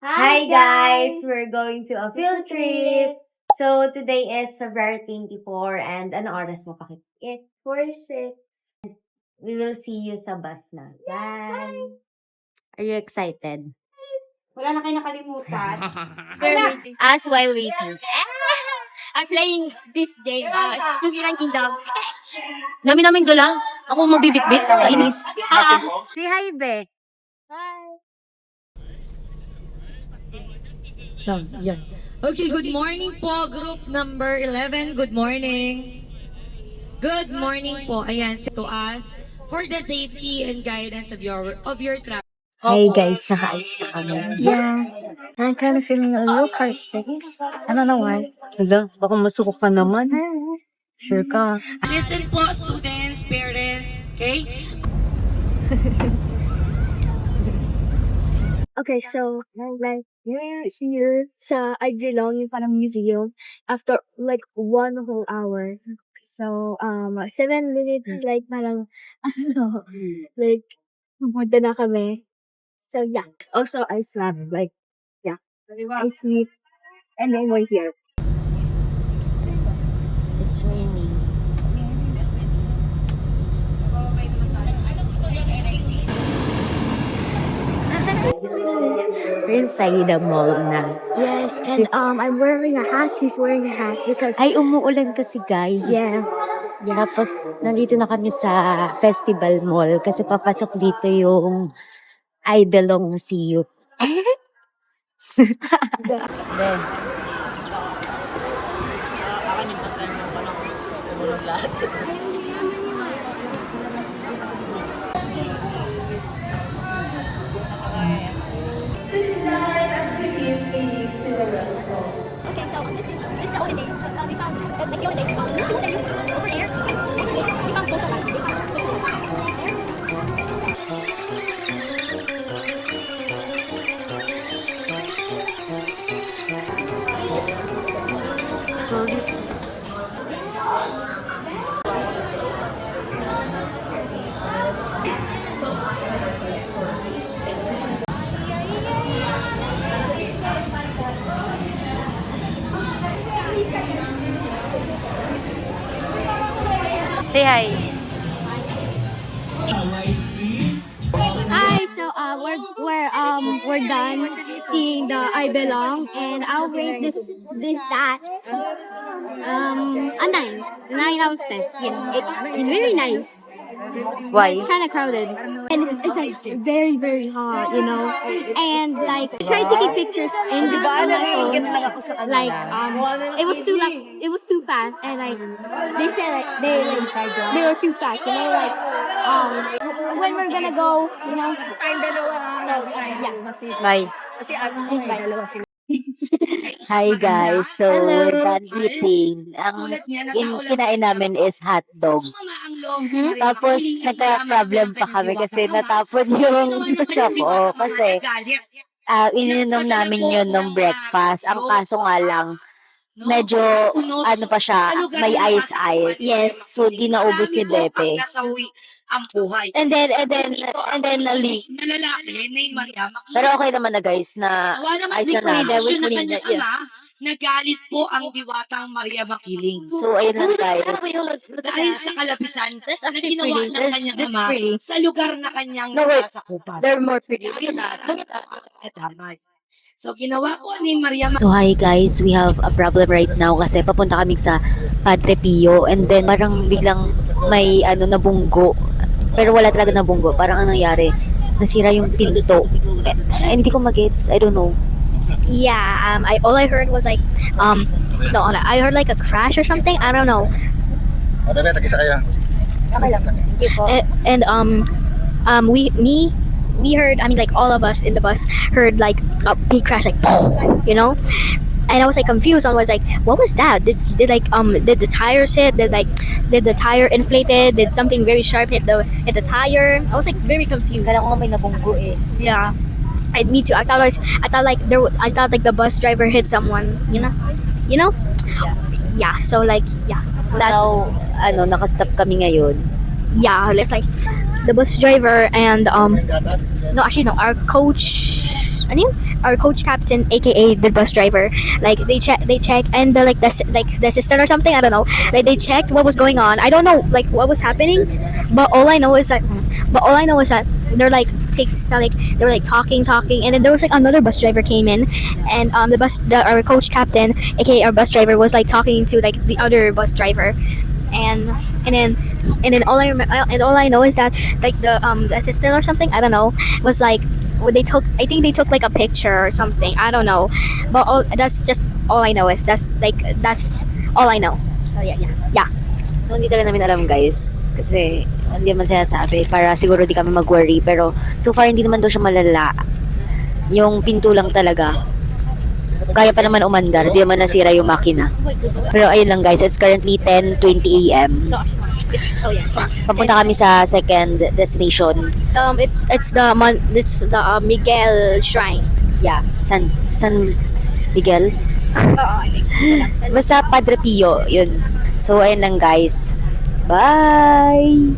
Hi guys! We're going to a field trip. So today is February 24 and ano oras mo pakit? It's 4:06. We will see you sa bus na. Bye! Are you excited? Wala na kayo nakalimutan. As while waiting. I'm playing this game. It's Spooky Run Kingdom. Dami namin gala. Ako mabibitbit. Kainis. Si hi, Be. Hi. So, yan. Okay, good morning po, group number 11. Good morning. Good morning po. Ayan, to us for the safety and guidance of your travel. Hey guys, nakaalis na kami. Yeah. I'm kind of feeling a little car sick. I don't know why. Hala, baka masuko ka naman. Sure ka. Listen po, students, parents, okay? Okay, so, like, we're here sa Aguilong, yung parang museum, after, like, 1 whole hour. So, 7 minutes, like, parang, ano, like, pumunta na kami. So, yeah. Also, I slept, like, yeah. I sleep, and then we're here. It's raining. We're inside the mall na. Yes, and, I'm wearing a hat, she's wearing a hat, because, Ay, umuulan kasi guys. yeah. Tapos, nandito na kami sa Festival Mall kasi papasok dito yung I Belong See You. Ben. Okay, so this is the olden days. We found like the olden days. The tools they used over there. We found social life. We found social life. Say hi. Hi, so we're done seeing the I Belong, and I'll rate this that a 9 out of 10. Yes, it's very nice. Why? It's kind of crowded, and it's like very very hot, you know. And like try to take pictures in this phone. Like it was too fast, and like they said they were too fast, you know. Like when we're gonna go, you know. So yeah. Bye. Hi guys. So, we're done eating. Ang kinain namin is hot dog. Tapos, nagka-problem pa kami kasi natapon yung choco. Kasi, ininom namin yun ng breakfast. Ang kaso nga lang, medyo, ano pa siya, may ice-ice. Yes. So, di naubos si Bepe. Ang buhay. And then na-leak. Na lalaki, ni Maria, Pero okay naman na guys, na ayos na namin. Siya na kanyang ama, nagalit po ang diwatang Maria Makiling. So, ayun lang guys. Dahil sa kalabisan na That's actually ginawa pretty. ng kanyang That's ama pretty. sa lugar na kanyang No, wait. nasasakupan. They're more pretty. Tama. So, ginawa po ni Maria So hi guys, we have a problem right now kasi papunta kami sa Padre Pio and then parang biglang may nabunggo. Pero wala talaga nabunggo. Parang ang nangyari, nasira yung pinto. Hindi ko magets, I don't know. Yeah, all I heard was like, no, I heard like a crash or something. I don't know. Bebe, tag-isa kaya. And we heard. I mean, like all of us in the bus heard like a big crash, like you know. And I was like confused. I was like, what was that? Did the tires hit? Did the tire inflated? Did something very sharp hit the tire? I was like very confused. Kala ko may nabunggo eh. Yeah. Me too. I thought like the bus driver hit someone, you know? Yeah, so like, yeah. So That's, now, nakastop kami ngayon. yeah, it's like, the bus driver and, no, actually no, our coach, ano yun? our coach captain, aka the bus driver, like they check, and the sister or something, I don't know, like they checked what was going on. I don't know like what was happening, but all I know is that they're like they were like talking, and then there was like another bus driver came in, and our coach captain, aka our bus driver, was like talking to like the other bus driver, and then all I know is that like the assistant or something, I don't know, was like I think they took like a picture or something, I don't know, but that's just all I know is that's all I know. So yeah. So, hindi talaga namin alam, guys. Kasi, hindi man sinasabi. Para siguro di kami mag-worry. Pero, so far, hindi naman daw siya malala. Yung pinto lang talaga. Kaya pa naman umandar. Di naman nasira yung makina. Pero, ayun lang, guys. It's currently 10:20 a.m. Oh yeah. Papunta kami sa second destination. It's the Miguel Shrine. Yeah. San Miguel? I think. Basta Padre Pio. Yun. So, ayun lang, guys. Bye!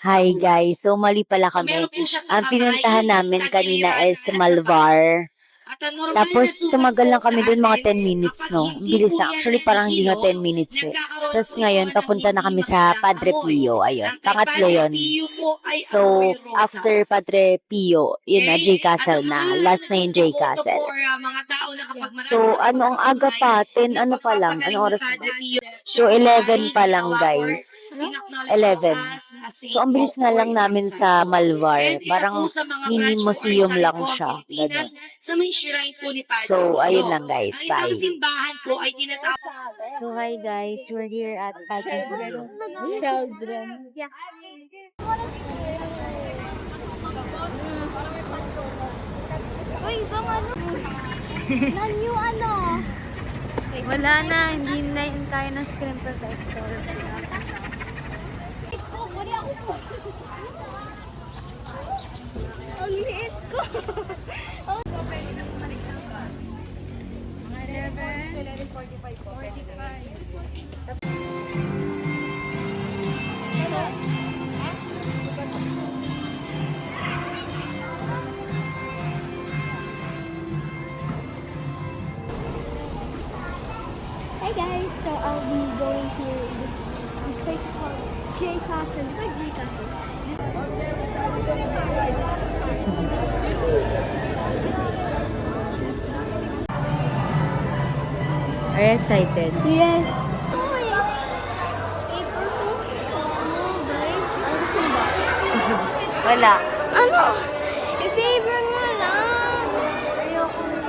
Hi guys, so mali pala kami. Ang pinuntahan namin kanina is Malvar. Tapos tumagal lang kami doon mga 10 minutes, no? Ang bilis na. Actually parang hindi nga 10 minutes eh. Tapos ngayon, papunta na kami sa Padre Pio. Ayun, pangatlo yun. So, after Padre Pio, yun na, J Castle na. Last na yung J Castle. So, ang aga pa? 10, ano pa lang? Anong oras na? So, 11 pa lang, guys. 11. So, ang bilis nga lang namin sa Malvar. Parang mini museum lang siya. Ganun. Sa may shrine po ni Padre So, ayun Pio. lang, guys. Ang isang Bye. simbahan po ay tinatawag. So, hi guys. We're here at Padre Pio. Children. Yeah. Uy, bang ano? Nanyo ano? Wala na, hindi na yun kaya ng screen protector. Ang liit ko. Hi guys, so I'll be going to this place is called J Castle. Look at J Castle. Are you excited? Yes. Wala. Ano? I-favor mo lang. Ayoko na.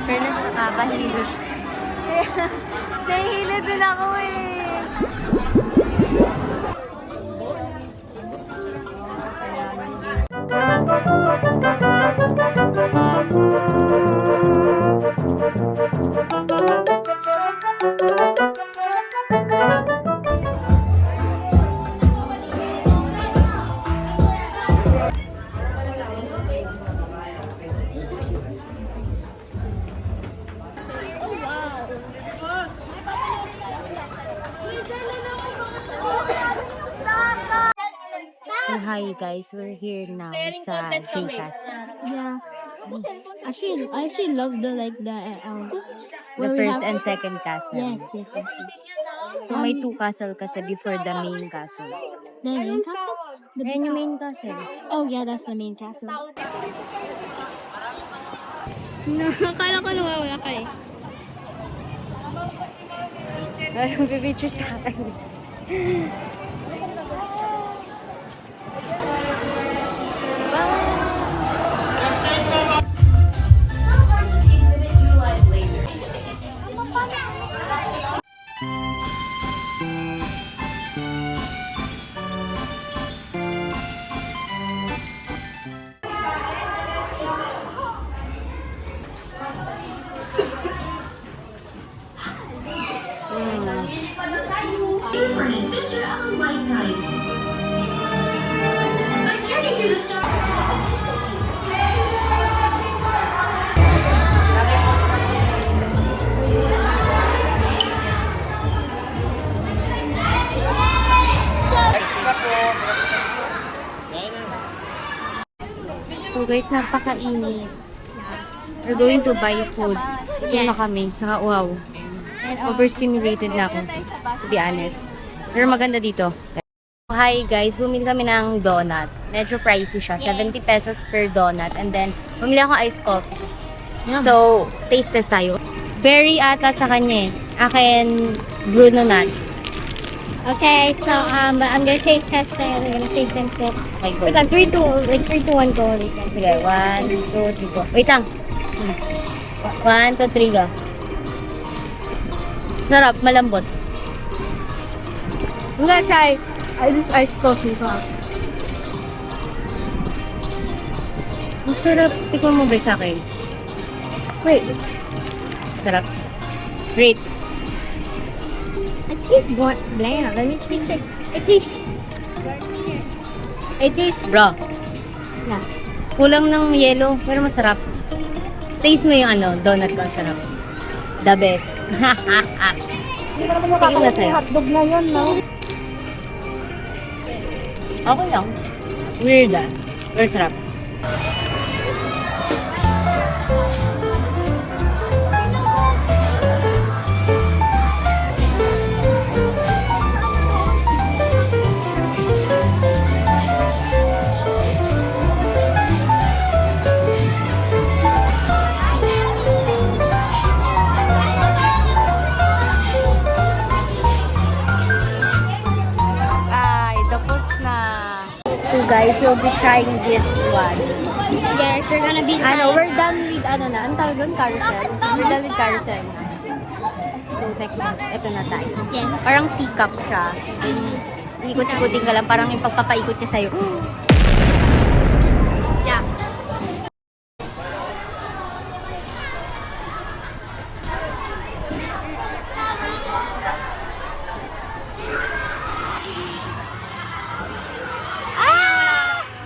Fairness, nakakahilo siya. Nahihilo din ako eh. hi guys, we're here now sa Gcash. Yeah. I actually love the The where we first have- and second castle. Yes. So may two castle kasi before the main castle. The main castle? Ayan yung main castle. Oh yeah, that's the main castle. Akala ko nawawala ka eh. Parang pipicture sa akin. Some parts of the exhibit utilize laser. For an adventure of a lifetime. A journey through the stars. So guys, napakainit. We're going to buy food. Ito na kami, saka wow. Overstimulated na ako, to be honest. Pero maganda dito. Hi guys, bumili kami ng donut. Medyo pricey siya, 70 pesos per donut. And then, bumili ako iced coffee. So, taste test tayo. Berry ata sa kanya eh. Akin, Bruno nut. Okay, so I'm gonna taste test it. I'm gonna taste and sip. Okay, go. Wait lang, 3, 2, 1, go. Sige, 1, 2, 3, go. Wait lang. 1, 2, 3, go. Sarap, malambot. I'm gonna try this iced coffee. Ang sarap. Tikman mo ba sa akin? Wait, Sarap. Great. it tastes bland. Let me taste it. It tastes Bro, yeah. kulang ng yelo, pero masarap. Taste mo yung donut ko, sarap. The best. Tingin mo sa'yo. Hotdog na yun, no? Okay lang. Weird ah. Pero sarap. Ay, tapos na. So guys, we'll be trying this one. Yes, we're gonna be We're done with, ang tawag doon? Carousel. We're done with carousel. So next, eto na tayo. Yes. Parang teacup siya. Ikot-ikutin ka lang, parang yung pagpapaikot niya sa'yo. Yeah.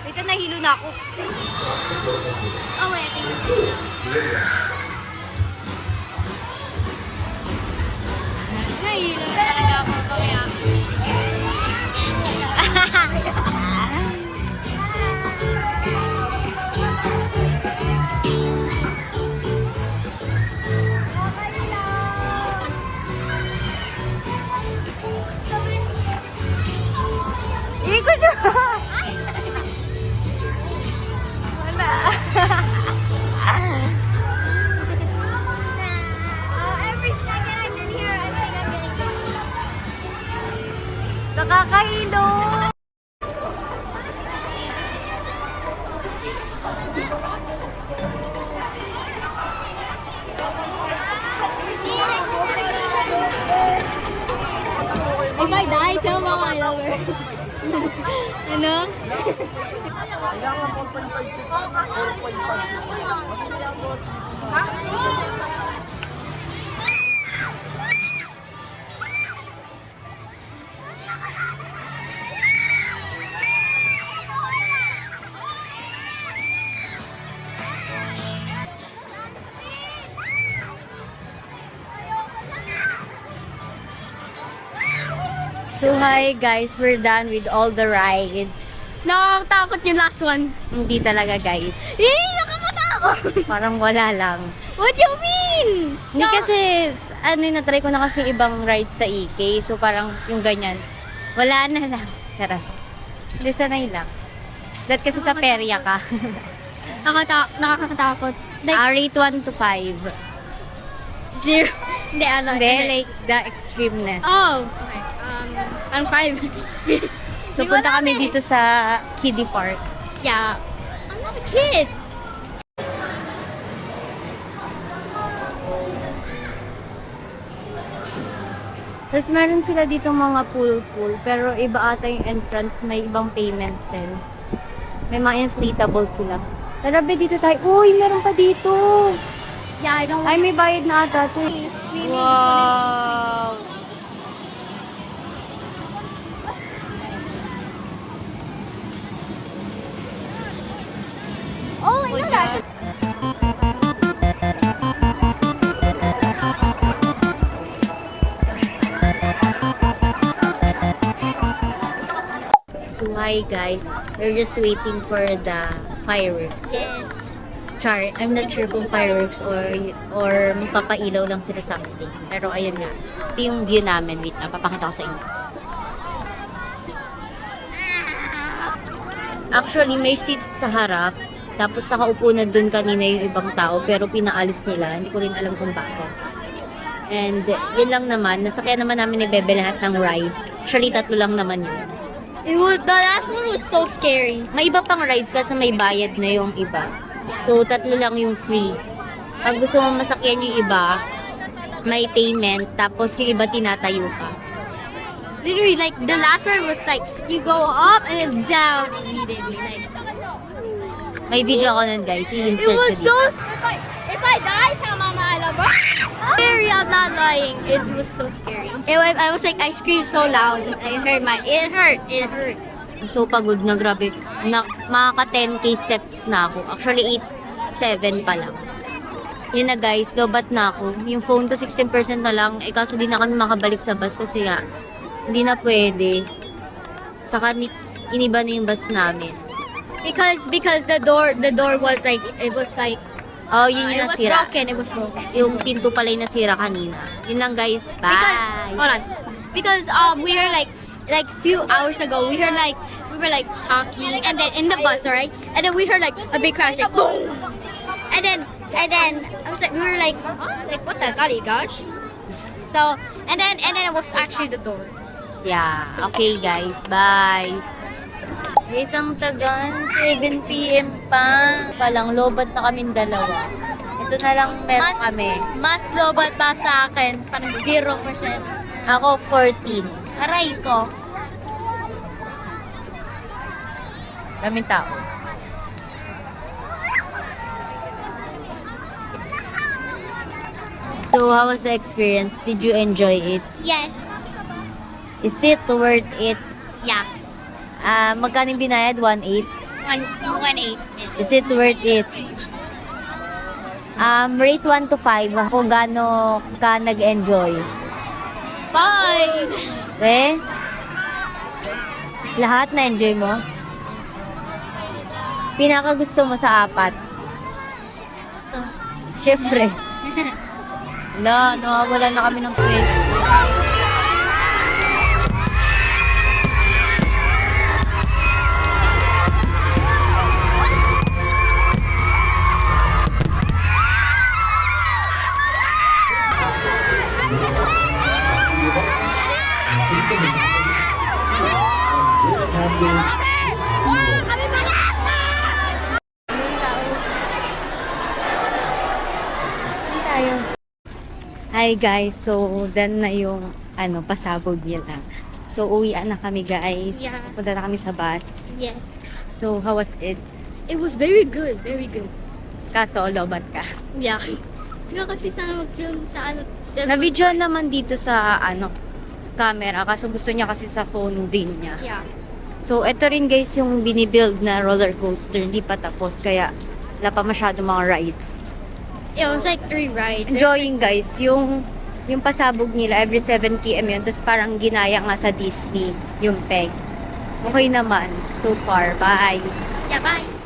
Wait, nahilo na ako. Oh wait, I think nahilo na talaga ako kaya. Ikot na! Every second I'm in here, I think I'm getting Nakakahilo! If I die, tell mama I love her. Ano? So hi guys, we're done with all the rides. Nakakatakot yung last one. Hindi talaga, guys. Nakakatakot! Parang wala lang. What do you mean? Hindi kasi, na-try ko na kasi ibang ride sa EK. So, parang yung ganyan. Wala na lang. Charot. Hindi, sanay lang. Dahil kasi sa perya ka. Nakakatakot. Like, Rate 1 to 5. 0. Hindi, ano. Hindi, like the extremeness. Oh, okay. I'm 5. So, Di ba punta kami namin? dito sa kiddie park. Yeah. I'm not a kid. Tapos meron sila dito mga pool, pero iba ata yung entrance, may ibang payment din. May mga inflatable sila. Tara, be, dito tayo. Uy, meron pa dito. Yeah, I don't Ay, may bayad na ata to. Wow! Oh, I know that. So, hi guys. We're just waiting for the fireworks. Yes. Char, I'm not sure kung fireworks or magpapailaw lang sila something. Pero ayun nga. Ito yung view namin. Wait na, papakita ko sa inyo. Actually, may seat sa harap. Tapos nakaupo na dun kanina yung ibang tao. Pero pinaalis nila. Hindi ko rin alam kung bakit. And yun lang naman. Nasakyan naman namin ni Bebe lahat ng rides. Actually, 3 lang naman yun. The last one was so scary. May iba pang rides kasi may bayad na yung iba. So, 3 lang yung free. Pag gusto mo masakyan yung iba, may payment, tapos yung iba tinatayo ka. Literally, like, the last one was like, you go up and then down immediately. Like, May video ako nun, guys. it I-insert ko was so dito. if I die, tell mama I love her. Scary, I'm not lying. It was so scary. I was like, I screamed so loud. It hurt. So, pagod na, grabe. Makaka 10k steps na ako. Actually, 7 pa lang. Yun na, guys. Lobat na ako. Yung phone ko, 16% na lang. Kaso di na kami makabalik sa bus kasi nga, hindi na pwede. Saka, iniba na yung bus namin. Because the door was like, it was like, Oh, yun yung it was nasira. broken. It was broken. Yung pinto pala yung nasira kanina. Yun lang, guys. Bye! Hold on. Because we were like few hours ago we were like talking and then in the bus, right? And then we heard like a big crash, like boom. And then I was like, we were like, huh? Like what the golly gosh. So and then it was actually the door. Yeah. Okay, guys. Bye! Isang tagan, 7 p.m. pa. Palang lobat na kaming dalawa. Ito na lang meron kami. Mas lobat pa sa akin, parang 0%. Ako, 14. Aray ko. Daming tao. So, how was the experience? Did you enjoy it? Yes. Is it worth it? Yeah. Magkano yung binayad? 1.8? 1.8. Yes. Is it worth it? Rate 1 to 5. Kung gaano ka nag-enjoy. 5. Lahat na-enjoy mo? Pinakagusto mo sa 4? Siyempre. Nawawala na kami ng pwesto. Hi guys, so done na yung pasabog nila. So uwian na kami guys. Yeah. Punta na kami sa bus. Yes. So how was it? It was very good. Very good. Kaso lobat ka. Yeah. Sige kasi sana mag-film sa Na-video naman dito sa camera kaso gusto niya kasi sa phone din niya. Yeah. So ito rin guys yung binibuild na roller coaster, hindi pa tapos kaya wala pa masyado mga rides. It was like 3 rides. Enjoying guys, yung pasabog nila every 7 p.m. yun, tapos parang ginaya nga sa Disney yung peg. okay naman so far. Bye! Yeah, bye!